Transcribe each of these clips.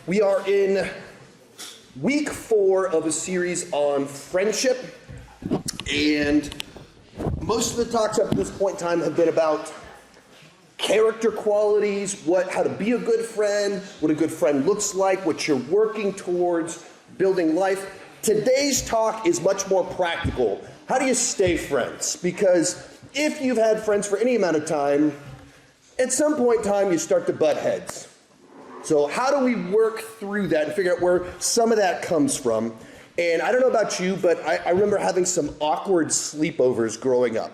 We are in week 4 of a series on friendship, and most of the talks up to this point in time have been about character qualities, how to be a good friend, what a good friend looks like, what you're working towards, building life. Today's talk is much more practical. How do you stay friends? Because if you've had friends for any amount of time, at some point in time you start to butt heads. So how do we work through that and figure out where some of that comes from? And I don't know about you, but I remember having some awkward sleepovers growing up,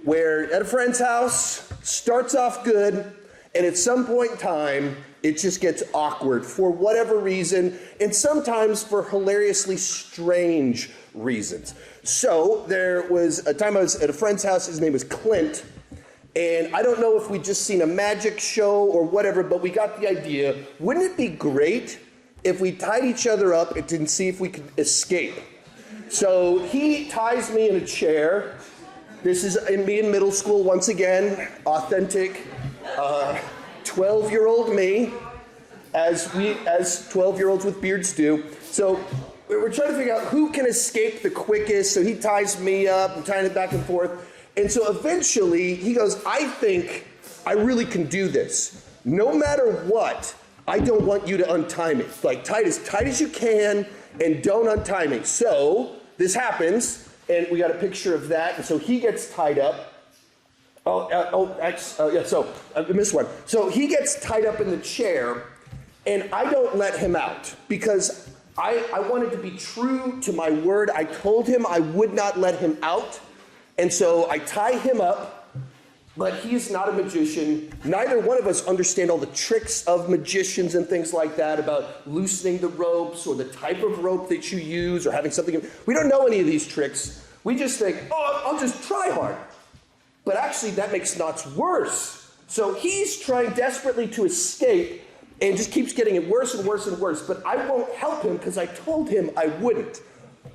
where at a friend's house, starts off good, and at some point in time, it just gets awkward for whatever reason, and sometimes for hilariously strange reasons. So there was a time I was at a friend's house, his name was Clint, and I don't know if we'd just seen a magic show or whatever, but we got the idea, wouldn't it be great if we tied each other up and see if we could escape? So he ties me in a chair. This is me in middle school once again, authentic 12-year-old me, as 12-year-olds with beards do. So we're trying to figure out who can escape the quickest. So he ties me up and tying it back and forth. And so eventually he goes, I think I really can do this. No matter what, I don't want you to untie me. Like tight as you can, and don't untie me. So this happens, and we got a picture of that. And so he gets tied up. So I missed one. So he gets tied up in the chair, and I don't let him out because I wanted to be true to my word. I told him I would not let him out. And so I tie him up, but he's not a magician. Neither one of us understand all the tricks of magicians and things like that about loosening the ropes or the type of rope that you use or having something. We don't know any of these tricks. We just think, I'll just try hard. But actually, that makes knots worse. So he's trying desperately to escape and just keeps getting it worse and worse and worse. But I won't help him because I told him I wouldn't.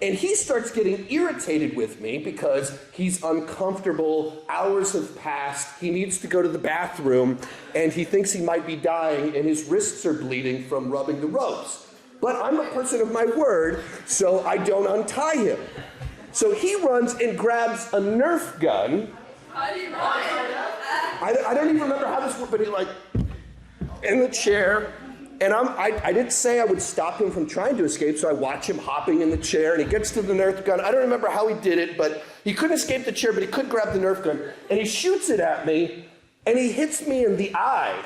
And he starts getting irritated with me because he's uncomfortable. Hours have passed. He needs to go to the bathroom, and he thinks he might be dying, and his wrists are bleeding from rubbing the ropes. But I'm a person of my word, so I don't untie him. So he runs and grabs a Nerf gun. How do you run? I don't even remember how this worked, but he in the chair. And I didn't say I would stop him from trying to escape, so I watch him hopping in the chair, and he gets to the Nerf gun. I don't remember how he did it, but he couldn't escape the chair, but he could grab the Nerf gun. And he shoots it at me, and he hits me in the eye.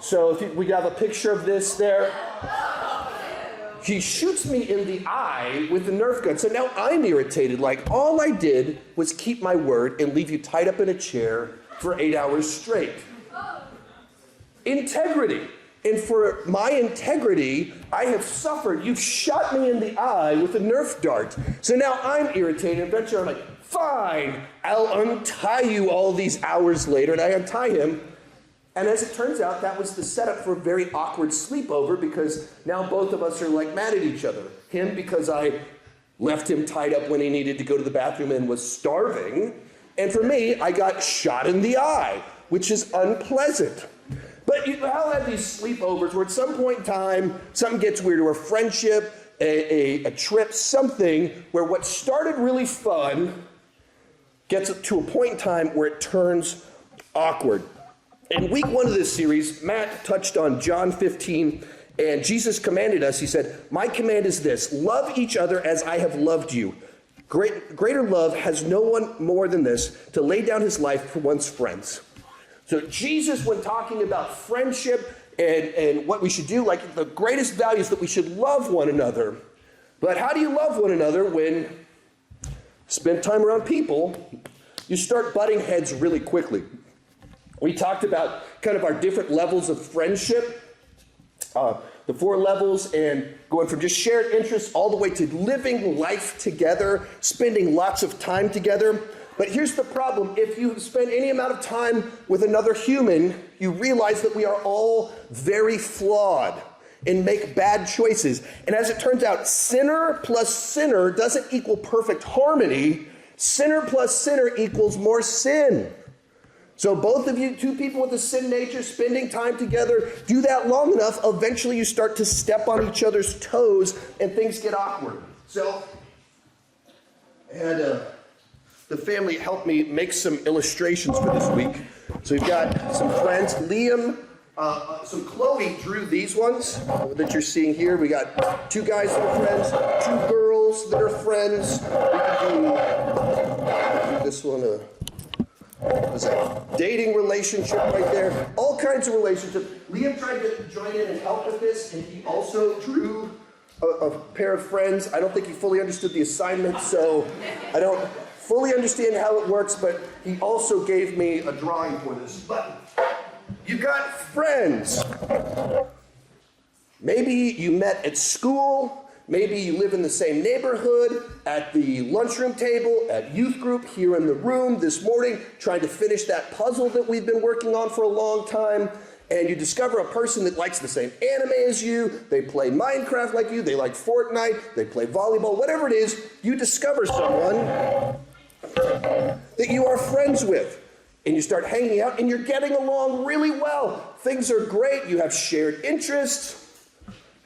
So if we have a picture of this there. He shoots me in the eye with the Nerf gun. So now I'm irritated. Like, all I did was keep my word and leave you tied up in a chair for 8 hours straight. Integrity. And for my integrity, I have suffered. You've shot me in the eye with a Nerf dart. So now I'm irritated. Eventually I'm like, fine, I'll untie you all these hours later. And I untie him. And as it turns out, that was the setup for a very awkward sleepover because now both of us are like mad at each other. Him because I left him tied up when he needed to go to the bathroom and was starving. And for me, I got shot in the eye, which is unpleasant. But you all have these sleepovers where at some point in time, something gets weird, or a friendship, a trip, something where what started really fun gets to a point in time where it turns awkward. In week 1 of this series, Matt touched on John 15, and Jesus commanded us, he said, my command is this, love each other as I have loved you. Greater love has no one more than this, to lay down his life for one's friends. So Jesus, when talking about friendship and what we should do, like the greatest value is that we should love one another. But how do you love one another when you spend time around people? You start butting heads really quickly. We talked about kind of our different levels of friendship, the 4 levels, and going from just shared interests all the way to living life together, spending lots of time together. But here's the problem. If you spend any amount of time with another human, you realize that we are all very flawed and make bad choices. And as it turns out, sinner plus sinner doesn't equal perfect harmony. Sinner plus sinner equals more sin. So both of you, two people with a sin nature, spending time together, do that long enough, eventually you start to step on each other's toes and things get awkward. So I had the family help me make some illustrations for this week. So we've got some friends. Liam, Chloe drew these ones that you're seeing here. We got two guys that are friends, two girls that are friends. We can do this one. What's that? Dating relationship right there. All kinds of relationships. Liam tried to join in and help with this, and he also drew a pair of friends. I don't think he fully understood the assignment, so I don't fully understand how it works, but he also gave me a drawing for this. But you've got friends. Maybe you met at school. Maybe you live in the same neighborhood, at the lunchroom table, at youth group, here in the room this morning, trying to finish that puzzle that we've been working on for a long time. And you discover a person that likes the same anime as you, they play Minecraft like you, they like Fortnite, they play volleyball, whatever it is, you discover someone that you are friends with. And you start hanging out and you're getting along really well. Things are great, you have shared interests,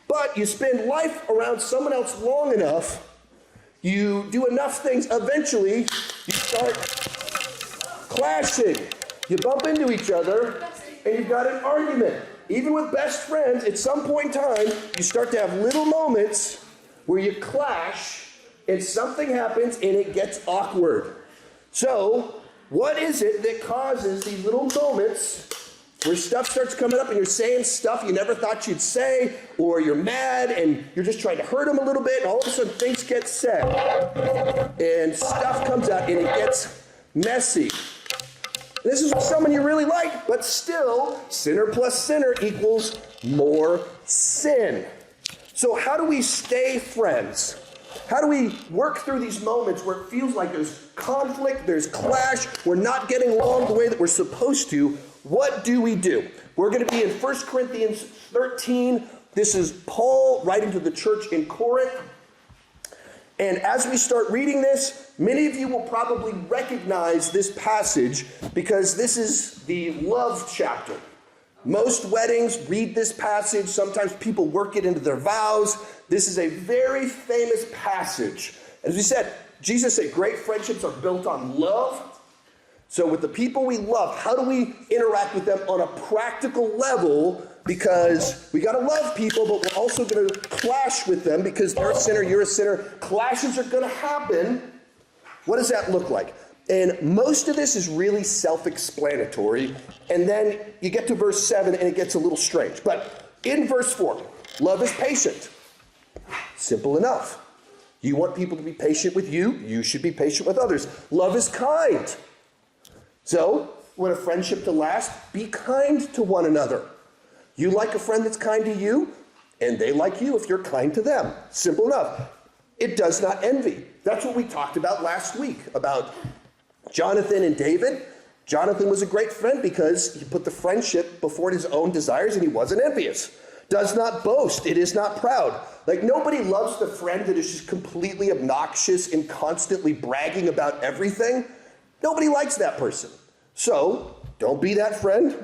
but you spend life around someone else long enough, you do enough things, eventually you start clashing. You bump into each other and you've got an argument. Even with best friends, at some point in time, you start to have little moments where you clash and something happens and it gets awkward. So, what is it that causes these little moments where stuff starts coming up and you're saying stuff you never thought you'd say, or you're mad and you're just trying to hurt them a little bit, and all of a sudden things get said, and stuff comes out and it gets messy. This is someone you really like, but still, sinner plus sinner equals more sin. So how do we stay friends? How do we work through these moments where it feels like there's conflict, there's clash, we're not getting along the way that we're supposed to? What do we do? We're going to be in 1 Corinthians 13. This is Paul writing to the church in Corinth. And as we start reading this, many of you will probably recognize this passage because this is the love chapter. Most weddings read this passage. Sometimes people work it into their vows. This is a very famous passage. As we said, Jesus said great friendships are built on love. So with the people we love, how do we interact with them on a practical level? Because we got to love people, but we're also going to clash with them because they're a sinner, you're a sinner. Clashes are going to happen. What does that look like? And most of this is really self-explanatory. And then you get to verse 7 and it gets a little strange. But in verse 4, love is patient. Simple enough. You want people to be patient with you, you should be patient with others. Love is kind. So, when a friendship to last, be kind to one another. You like a friend that's kind to you, and they like you if you're kind to them. Simple enough. It does not envy. That's what we talked about last week, about Jonathan and David. Jonathan was a great friend because he put the friendship before his own desires and he wasn't envious. Does not boast. It is not proud. Like, nobody loves the friend that is just completely obnoxious and constantly bragging about everything. Nobody likes that person. So, don't be that friend.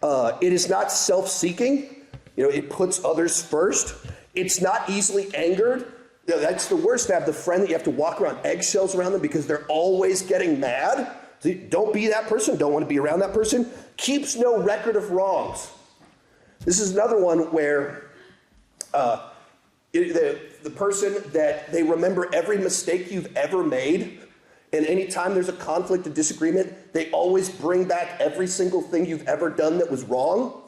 It is not self-seeking. It puts others first. It's not easily angered. That's the worst, to have the friend that you have to walk around eggshells around them because they're always getting mad. So don't be that person. Don't want to be around that person. Keeps no record of wrongs. This is another one where the person that they remember every mistake you've ever made, and anytime there's a conflict, a disagreement, they always bring back every single thing you've ever done that was wrong.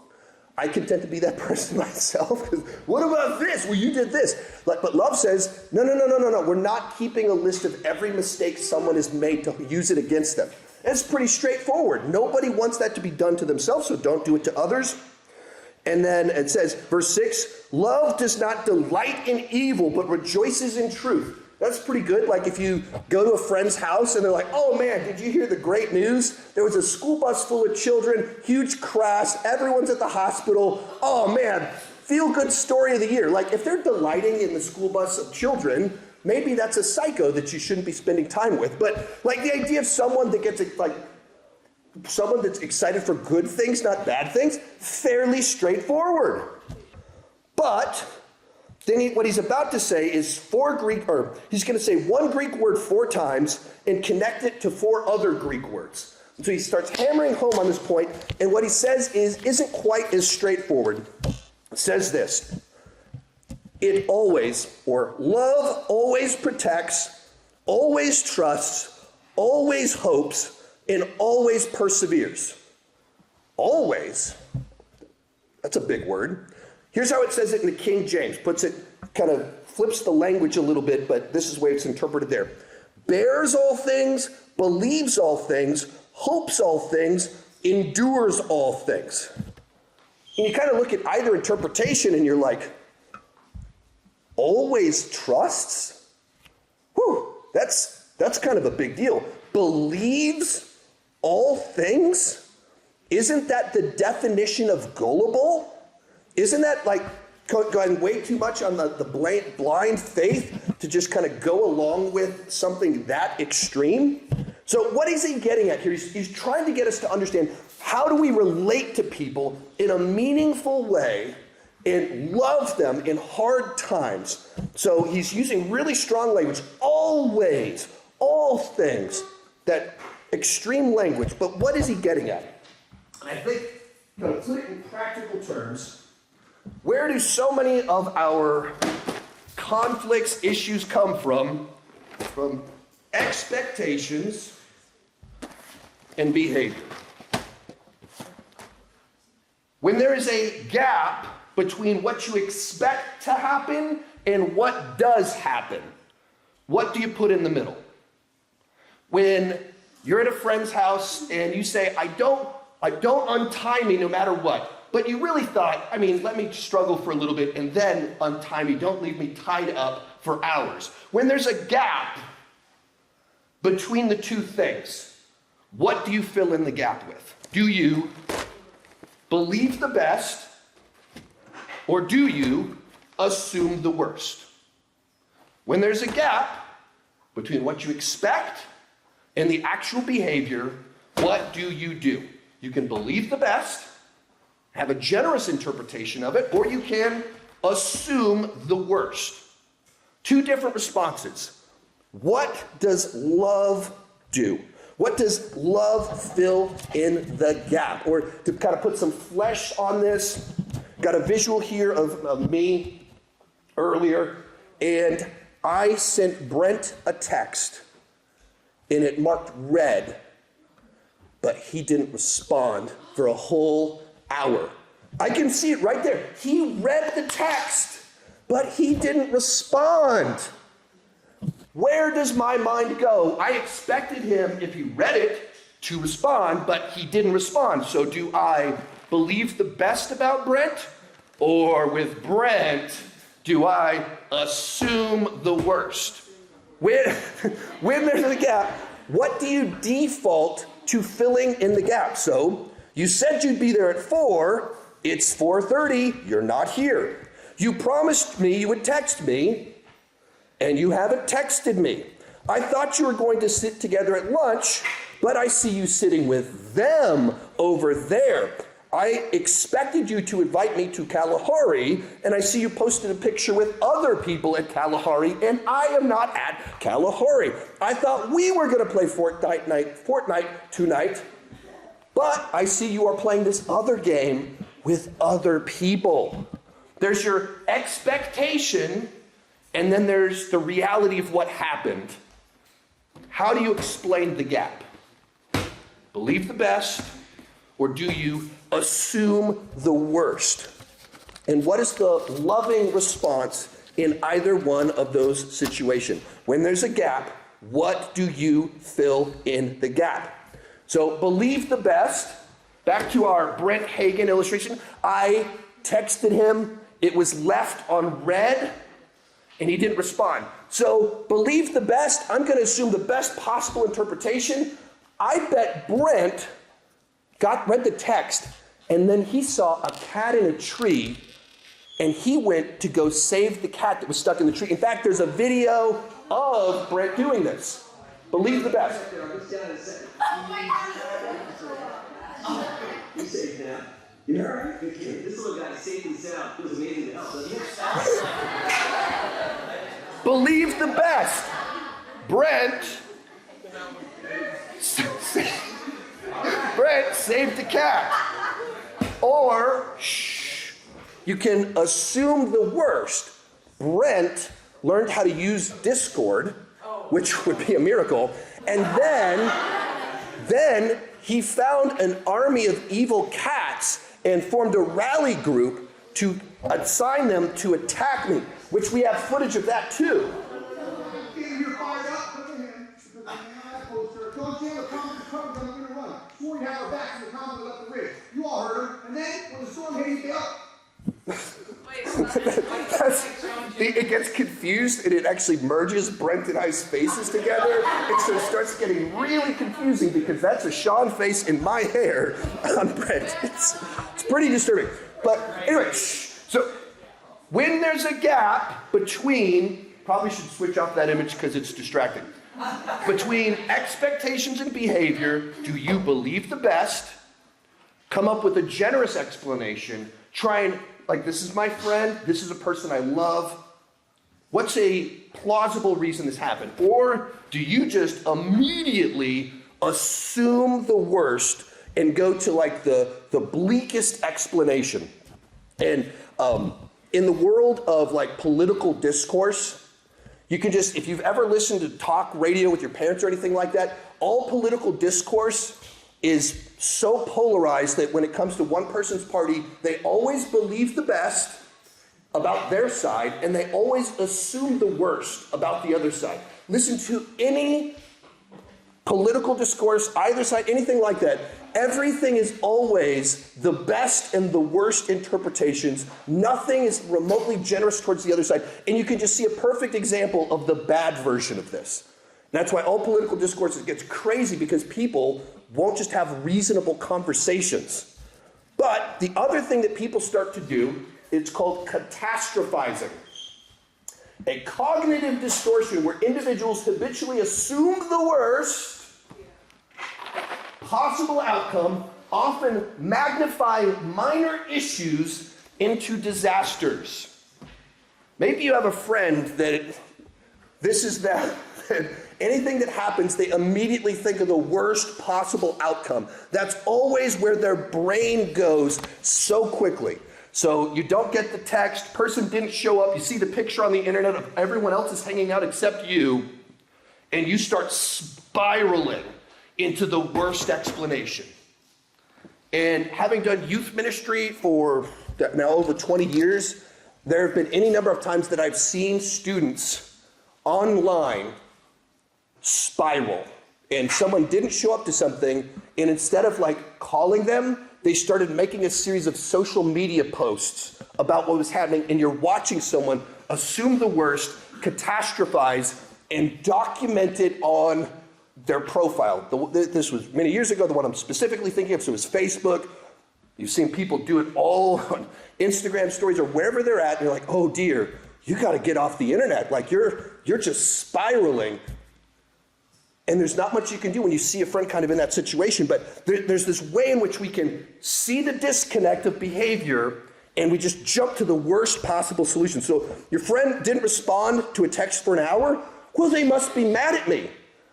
I can tend to be that person myself. What about this? Well, you did this. But love says, no. We're not keeping a list of every mistake someone has made to use it against them. It's pretty straightforward. Nobody wants that to be done to themselves, so don't do it to others. And then it says, verse 6, love does not delight in evil, but rejoices in truth. That's pretty good. Like if you go to a friend's house and they're like, oh man, did you hear the great news? There was a school bus full of children, huge crash, everyone's at the hospital. Oh man, feel good story of the year. Like if they're delighting in the school bus of children, maybe that's a psycho that you shouldn't be spending time with. But like the idea of someone that gets like someone that's excited for good things, not bad things, fairly straightforward. But then what he's about to say is he's going to say one Greek word 4 times and connect it to 4 other Greek words. So he starts hammering home on this point, and what he says isn't quite as straightforward. It says this: it always, or love always protects, always trusts, always hopes, and always perseveres. Always? That's a big word. Here's how it says it in the King James. Puts it, kind of flips the language a little bit, but this is the way it's interpreted there. Bears all things, believes all things, hopes all things, endures all things. And you kind of look at either interpretation and you're like, always trusts? Whew, that's kind of a big deal. Believes all things? Isn't that the definition of gullible? Isn't that like going way too much on the blind faith to just kind of go along with something that extreme? So what is he getting at here? He's trying to get us to understand, how do we relate to people in a meaningful way and love them in hard times? So he's using really strong language, always, all things, that extreme language. But what is he getting at? And I think, to put it in practical terms, where do so many of our conflicts, issues come from? From expectations and behavior. When there is a gap between what you expect to happen and what does happen, what do you put in the middle? When you're at a friend's house and you say, I don't untie me no matter what. But you really thought, let me struggle for a little bit and then untie me. Don't leave me tied up for hours. When there's a gap between the two things, what do you fill in the gap with? Do you believe the best, or do you assume the worst? When there's a gap between what you expect and the actual behavior, what do? You can believe the best, have a generous interpretation of it, or you can assume the worst. 2 different responses. What does love do? What does love fill in the gap? Or to kind of put some flesh on this, got a visual here of me earlier, and I sent Brent a text, and it marked read, but he didn't respond for a whole hour. I can see it right there. He read the text, but he didn't respond. Where does my mind go? I expected him, if he read it, to respond, but he didn't respond. So do I believe the best about Brent? Or with Brent, do I assume the worst? When there's a gap, what do you default to filling in the gap? So you said you'd be there at 4. It's 4:30. You're not here. You promised me you would text me, and you haven't texted me. I thought you were going to sit together at lunch, but I see you sitting with them over there. I expected you to invite me to Kalahari, and I see you posted a picture with other people at Kalahari, and I am not at Kalahari. I thought we were going to play Fortnite tonight, but I see you are playing this other game with other people. There's your expectation, and then there's the reality of what happened. How do you explain the gap? Believe the best, or do you assume the worst? And what is the loving response in either one of those situations? When there's a gap, what do you fill in the gap? So believe the best. Back to our Brent Hagen illustration. I texted him. It was left on read, and he didn't respond. So believe the best. I'm going to assume the best possible interpretation. I bet Brent read the text, and then he saw a cat in a tree, and he went to go save the cat that was stuck in the tree. In fact, there's a video of Brent doing this. Believe the best. You say, yeah. You're all right. This little guy safe and sound. It was amazing to help. Believe the best. Brent saved the cat. Or, you can assume the worst. Brent learned how to use Discord, which would be a miracle, and then he found an army of evil cats and formed a rally group to assign them to attack me, which we have footage of that too. You're fired up. Put your hand. Don't Chandler comes to cover, then I'm going to run. Swore he'd have her back from the comment that left the ridge. You all heard her. And then, when the storm hit, he fell. It gets confused and it actually merges Brent and I's faces together. And so it starts getting really confusing because that's a Sean face in my hair on Brent. It's pretty disturbing. But anyway, so when there's a gap between, probably should switch off that image because it's distracting. Between expectations and behavior, do you believe the best? Come up with a generous explanation. Try and, like, this is my friend, this is a person I love. What's a plausible reason this happened? Or do you just immediately assume the worst and go to like the bleakest explanation? And in the world of like political discourse, you can just, if you've ever listened to talk radio with your parents or anything like that, all political discourse is so polarized that when it comes to one person's party, they always believe the best about their side, and they always assume the worst about the other side. Listen to any political discourse, either side, anything like that. Everything is always the best and the worst interpretations. Nothing is remotely generous towards the other side. And you can just see a perfect example of the bad version of this. And that's why all political discourse gets crazy, because people won't just have reasonable conversations. But the other thing that people start to do, it's called catastrophizing. A cognitive distortion where individuals habitually assume the worst possible outcome, often magnifying minor issues into disasters. Maybe you have a friend that this is that anything that happens, they immediately think of the worst possible outcome. That's always where their brain goes so quickly. So you don't get the text, person didn't show up, you see the picture on the internet of everyone else is hanging out except you, and you start spiraling into the worst explanation. And having done youth ministry for now over 20 years, there have been any number of times that I've seen students online spiral, and someone didn't show up to something, and instead of like calling them, they started making a series of social media posts about what was happening, and you're watching someone assume the worst, catastrophize, and document it on their profile. This was many years ago, the one I'm specifically thinking of, so it was Facebook. You've seen people do it all on Instagram stories or wherever they're at, and you're like, oh dear, you gotta get off the internet. Like you're just spiraling. And there's not much you can do when you see a friend kind of in that situation, but there's this way in which we can see the disconnect of behavior and we just jump to the worst possible solution. So your friend didn't respond to a text for an hour? Well, they must be mad at me.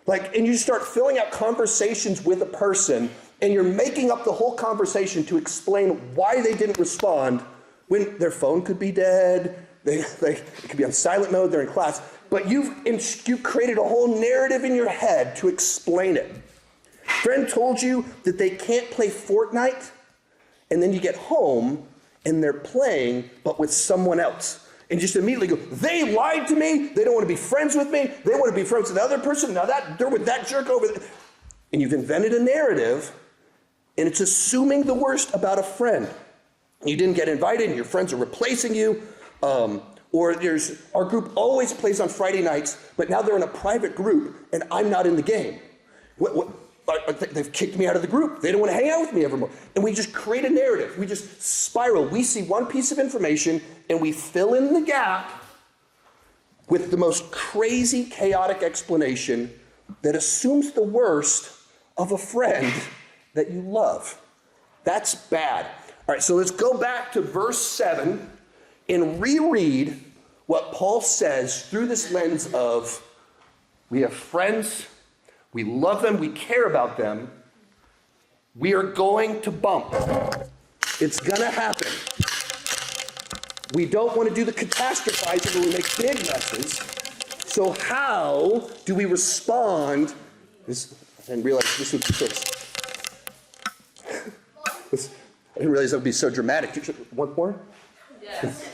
And you start filling out conversations with a person and you're making up the whole conversation to explain why they didn't respond when their phone could be dead, it could be on silent mode, they're in class. But you created a whole narrative in your head to explain it. Friend told you that they can't play Fortnite, and then you get home and they're playing, but with someone else. And just immediately go, they lied to me, they don't want to be friends with me, they want to be friends with the other person, now they're with that jerk over there. And you've invented a narrative, and it's assuming the worst about a friend. You didn't get invited, and your friends are replacing you. Or our group always plays on Friday nights, but now they're in a private group and I'm not in the game. They've kicked me out of the group. They don't want to hang out with me evermore. And we just create a narrative. We just spiral. We see one piece of information and we fill in the gap with the most crazy, chaotic explanation that assumes the worst of a friend that you love. That's bad. All right, so let's go back to verse 7 and reread what Paul says through this lens of we have friends, we love them, we care about them, we are going to bump. It's going to happen. We don't want to do the catastrophizing when we make big messes. So how do we respond? I didn't realize this would be so. I didn't realize that would be so dramatic. One more? Yes.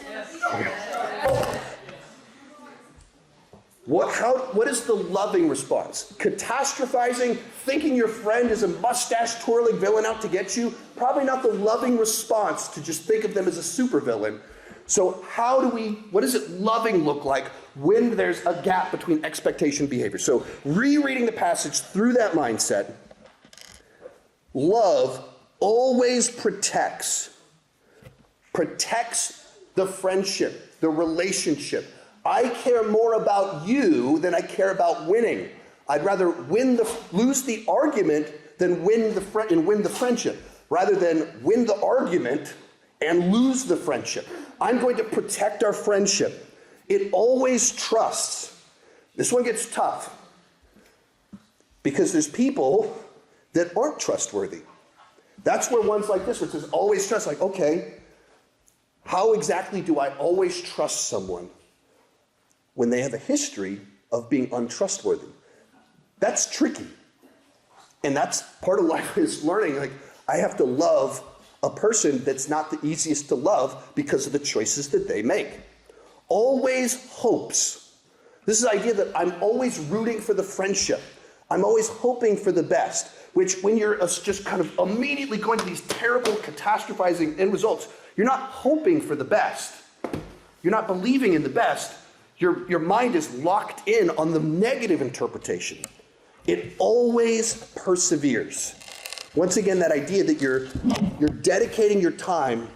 What is the loving response? Catastrophizing, thinking your friend is a mustache-twirling villain out to get you? Probably not the loving response to just think of them as a supervillain. So what does it loving look like when there's a gap between expectation and behavior? So rereading the passage through that mindset, love always protects the friendship, the relationship. I care more about you than I care about winning. I'd rather lose the argument than win the friendship, rather than win the argument and lose the friendship. I'm going to protect our friendship. It always trusts. This one gets tough because there's people that aren't trustworthy. That's where ones like this, where it says always trust, like, okay, how exactly do I always trust someone when they have a history of being untrustworthy? That's tricky. And that's part of life is learning, like, I have to love a person that's not the easiest to love because of the choices that they make. Always hopes. This is the idea that I'm always rooting for the friendship. I'm always hoping for the best, which when you're just kind of immediately going to these terrible catastrophizing end results, you're not hoping for the best. You're not believing in the best. Your mind is locked in on the negative interpretation. It always perseveres. Once again, that idea that you're dedicating your time,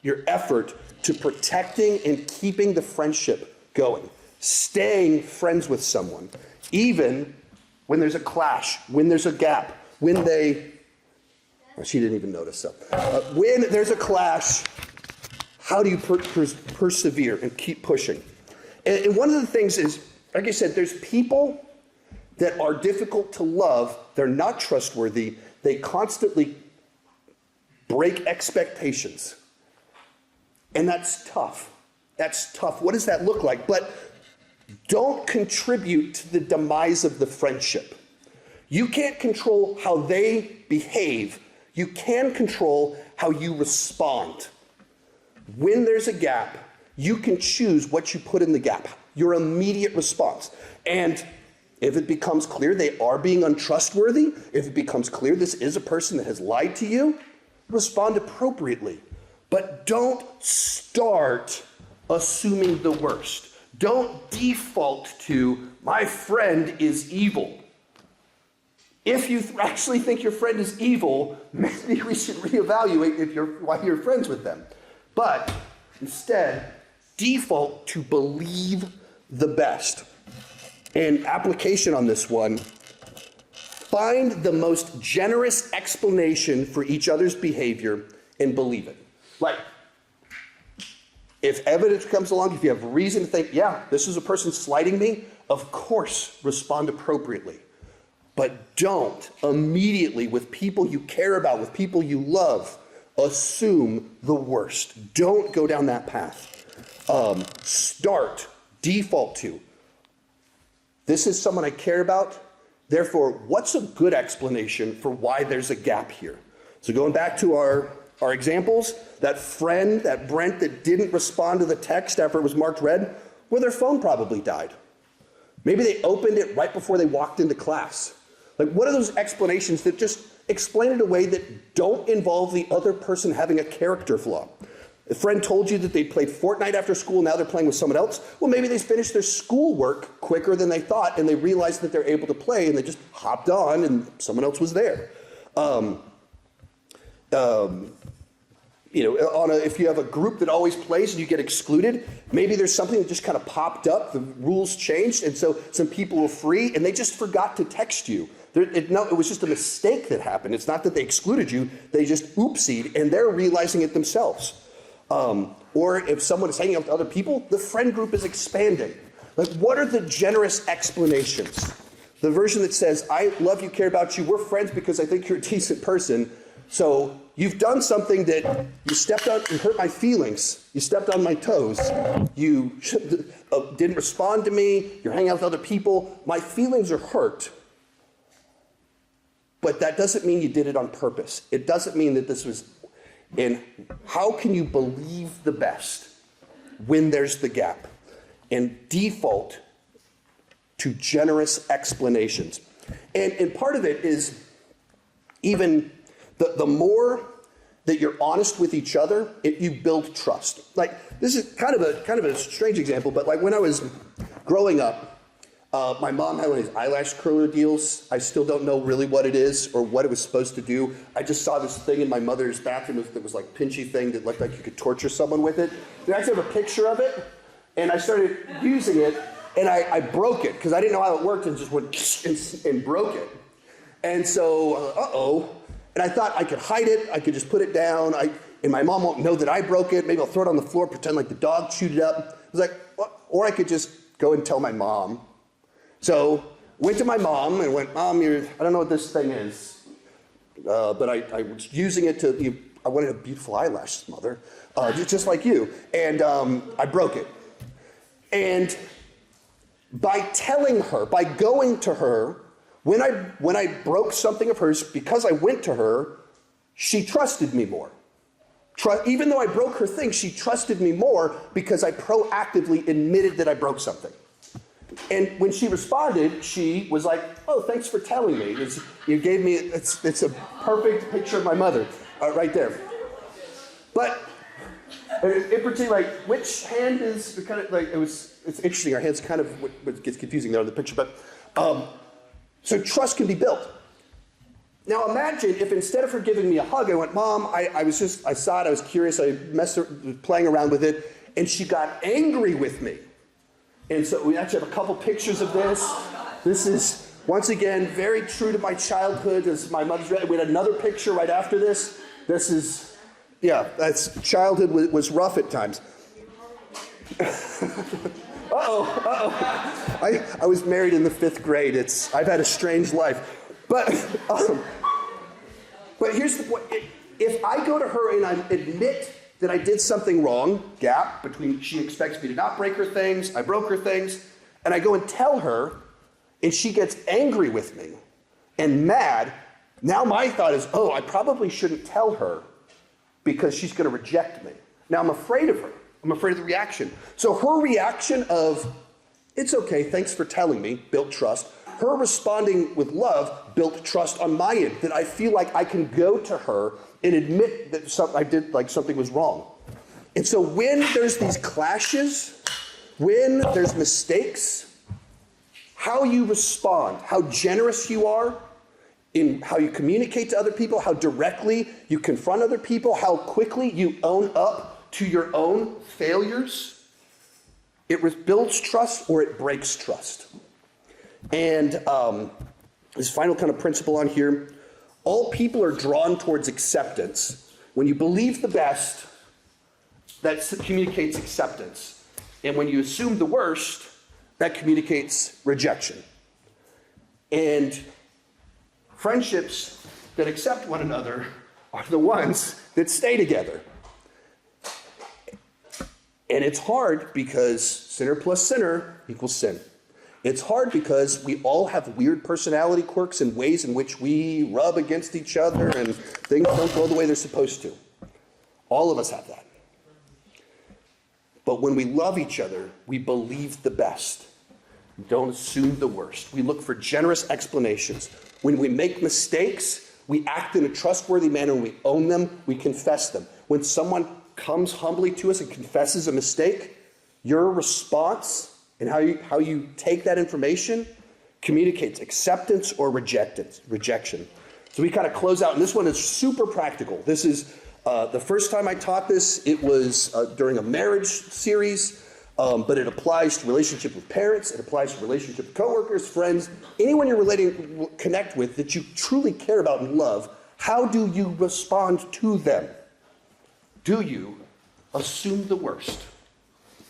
your effort to protecting and keeping the friendship going, staying friends with someone, even when there's a clash, when there's a gap, when she didn't even notice so. When there's a clash, how do you persevere and keep pushing? And one of the things is, like I said, there's people that are difficult to love. They're not trustworthy. They constantly break expectations. And that's tough. That's tough. What does that look like? But don't contribute to the demise of the friendship. You can't control how they behave. You can control how you respond. When there's a gap, you can choose what you put in the gap, your immediate response. And if it becomes clear they are being untrustworthy, if it becomes clear this is a person that has lied to you, respond appropriately. But don't start assuming the worst. Don't default to, my friend is evil. If you actually think your friend is evil, maybe we should reevaluate why you're friends with them. But instead, default to believe the best. And application on this one, find the most generous explanation for each other's behavior and believe it. Like, if evidence comes along, if you have reason to think, yeah, this is a person slighting me, of course, respond appropriately. But don't immediately, with people you care about, with people you love, assume the worst. Don't go down that path. Default to, this is someone I care about, therefore, what's a good explanation for why there's a gap here? So going back to our examples, that friend, that Brent that didn't respond to the text after it was marked red, well, their phone probably died. Maybe they opened it right before they walked into class. Like, what are those explanations that just explain it away that don't involve the other person having a character flaw? A friend told you that they played Fortnite after school, now they're playing with someone else. Well, maybe they finished their schoolwork quicker than they thought, and they realized that they're able to play, and they just hopped on, and someone else was there. If you have a group that always plays and you get excluded, maybe there's something that just kind of popped up, the rules changed, and so some people were free, and they just forgot to text you No, it was just a mistake that happened. It's not that they excluded you. They just oopsied, and they're realizing it themselves. Or if someone is hanging out with other people, the friend group is expanding. Like, what are the generous explanations? The version that says, I love you, care about you, we're friends because I think you're a decent person. So you've done something that you stepped on, you hurt my feelings, you stepped on my toes, you didn't respond to me, you're hanging out with other people, my feelings are hurt. But that doesn't mean you did it on purpose. It doesn't mean that this was, and how can you believe the best when there's the gap? And default to generous explanations. And part of it is even the more that you're honest with each other, you build trust. Like, this is kind of a strange example, but like when I was growing up, my mom had one of these eyelash curler deals. I still don't know really what it is or what it was supposed to do. I just saw this thing in my mother's bathroom that was like pinchy thing that looked like you could torture someone with it. And I actually have a picture of it, and I started using it, and I broke it because I didn't know how it worked, and just went and broke it. And so, and I thought I could hide it, I could just put it down, and my mom won't know that I broke it. Maybe I'll throw it on the floor, pretend like the dog chewed it up. I was like, what? Or I could just go and tell my mom. So went to my mom and went, Mom, I don't know what this thing is, but I was using it I wanted a beautiful eyelash, Mother, just like you, and I broke it. And by telling her, by going to her, when I broke something of hers, because I went to her, she trusted me more. Even though I broke her thing, she trusted me more because I proactively admitted that I broke something. And when she responded, she was like, oh, thanks for telling me. You gave me, it's a perfect picture of my mother right there. But in particular, like, which hand is kind of like, it's interesting, our hands kind of, what gets confusing there on the picture, but, so trust can be built. Now imagine if instead of her giving me a hug, I went, Mom, I saw it, I was curious, I playing around with it, and she got angry with me. And so we actually have a couple pictures of this. This is, once again, very true to my childhood. This is my mother's, we had another picture right after this. This is, yeah, that's, childhood was rough at times. I was married in the 5th grade. I've had a strange life. But here's the point. If I go to her and I admit that I did something wrong, gap between she expects me to not break her things, I broke her things, and I go and tell her, and she gets angry with me and mad, now my thought is, oh, I probably shouldn't tell her because she's going to reject me. Now I'm afraid of her. I'm afraid of the reaction. So her reaction of, it's okay, thanks for telling me, built trust. Her responding with love built trust on my end, that I feel like I can go to her and admit that I did, like something was wrong. And so when there's these clashes, when there's mistakes, how you respond, how generous you are in how you communicate to other people, how directly you confront other people, how quickly you own up to your own failures, it builds trust or it breaks trust. And this final kind of principle on here, all people are drawn towards acceptance. When you believe the best, that communicates acceptance. And when you assume the worst, that communicates rejection. And friendships that accept one another are the ones that stay together. And it's hard because sinner plus sinner equals sin. It's hard because we all have weird personality quirks and ways in which we rub against each other and things don't go the way they're supposed to. All of us have that. But when we love each other, we believe the best. We don't assume the worst. We look for generous explanations. When we make mistakes, we act in a trustworthy manner. When we own them, we confess them. When someone comes humbly to us and confesses a mistake, your response and how you take that information communicates acceptance or rejection. So we kind of close out, and this one is super practical. This is the first time I taught this, it was during a marriage series. but it applies to relationship with parents, it applies to relationship with coworkers, friends, anyone you're connect with that you truly care about and love. How do you respond to them? Do you assume the worst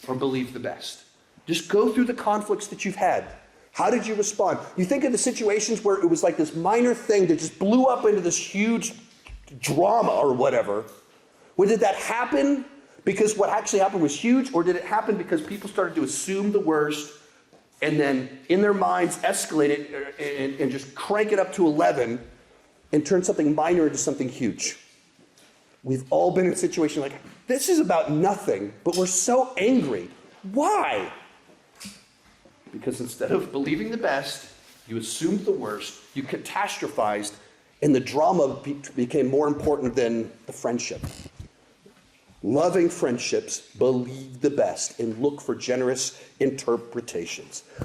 or believe the best? Just go through the conflicts that you've had. How did you respond? You think of the situations where it was like this minor thing that just blew up into this huge drama or whatever. Well, did that happen because what actually happened was huge, or did it happen because people started to assume the worst and then in their minds escalate it and just crank it up to 11 and turn something minor into something huge? We've all been in a situation like, this is about nothing, but we're so angry. Why? Because instead of believing the best, you assumed the worst, you catastrophized, and the drama became more important than the friendship. Loving friendships believe the best and look for generous interpretations.